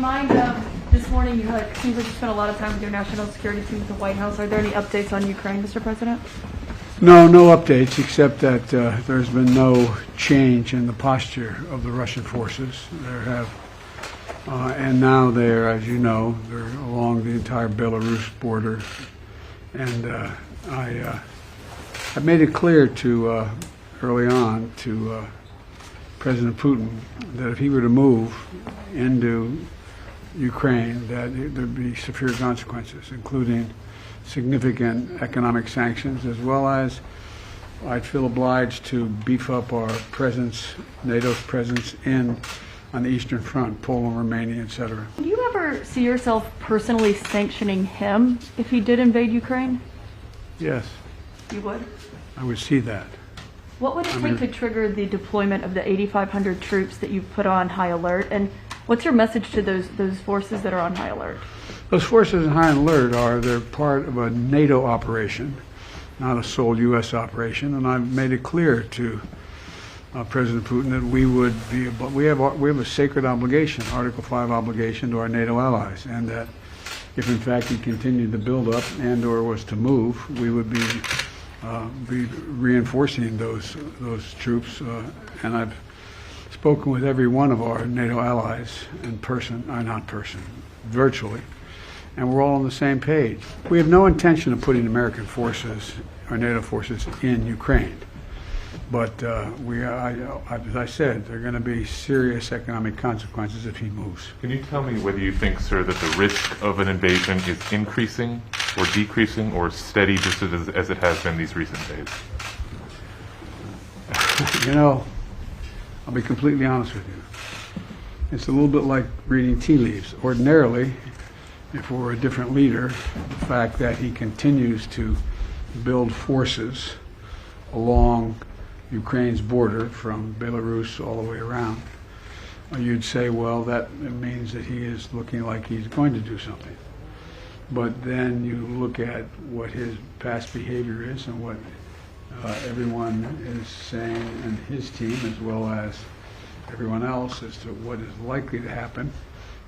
mind, this morning seems like you spent a lot of time with your national security team at the White House. Are there any updates on Ukraine, Mr. President? No updates, except that there's been no change in the posture of the Russian forces. And now they're, as you know, they're along the entire Belarus border. And I made it clear to early on to President Putin that if he were to move into Ukraine, that there'd be severe consequences, including significant economic sanctions, as well as I'd feel obliged to beef up our presence, NATO's presence on the Eastern Front, Poland, Romania, etc. Would you ever see yourself personally sanctioning him if he did invade Ukraine? Yes. You would? I would see that. What would it take to trigger the deployment of the 8,500 troops that you've put on high alert? And what's your message to those forces that are on high alert? Those forces on high alert they're part of a NATO operation, not a sole U.S. operation, and I've made it clear to President Putin that we have a sacred obligation, Article 5 obligation to our NATO allies, and that if in fact he continued to build up and/or was to move, we would be reinforcing those troops. And I've spoken with every one of our NATO allies in person, virtually, and we're all on the same page. We have no intention of putting American forces or NATO forces in Ukraine. But as I said, there are going to be serious economic consequences if he moves. Can you tell me whether you think, sir, that the risk of an invasion is increasing or decreasing or steady just as it has been these recent days? You know, I'll be completely honest with you. It's a little bit like reading tea leaves. Ordinarily, if we're a different leader, the fact that he continues to build forces along Ukraine's border from Belarus all the way around, you'd say, well, that means that he is looking like he's going to do something. But then you look at what his past behavior is and what everyone is saying, and his team, as well as everyone else, as to what is likely to happen.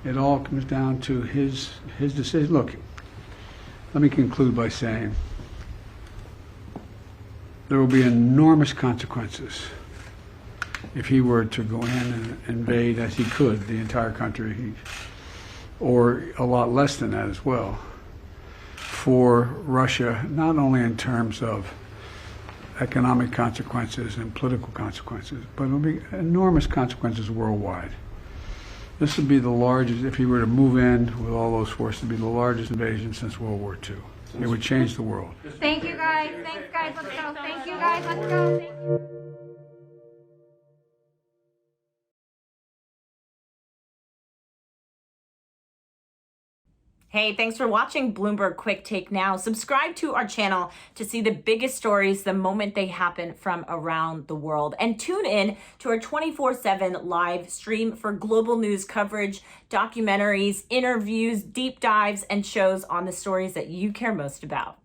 It all comes down to his decision. Look, let me conclude by saying there will be enormous consequences if he were to go in and invade, as he could, the entire country, or a lot less than that as well, for Russia, not only in terms of economic consequences and political consequences, but it will be enormous consequences worldwide. This would be the largest, if he were to move in with all those forces, it would be the largest invasion since World War II. It would change the world. Thank you, guys. Thanks, guys. Let's go. Thank you, guys. Let's go. Hey, thanks for watching Bloomberg Quicktake Now. Subscribe to our channel to see the biggest stories the moment they happen from around the world. And tune in to our 24/7 live stream for global news coverage, documentaries, interviews, deep dives, and shows on the stories that you care most about.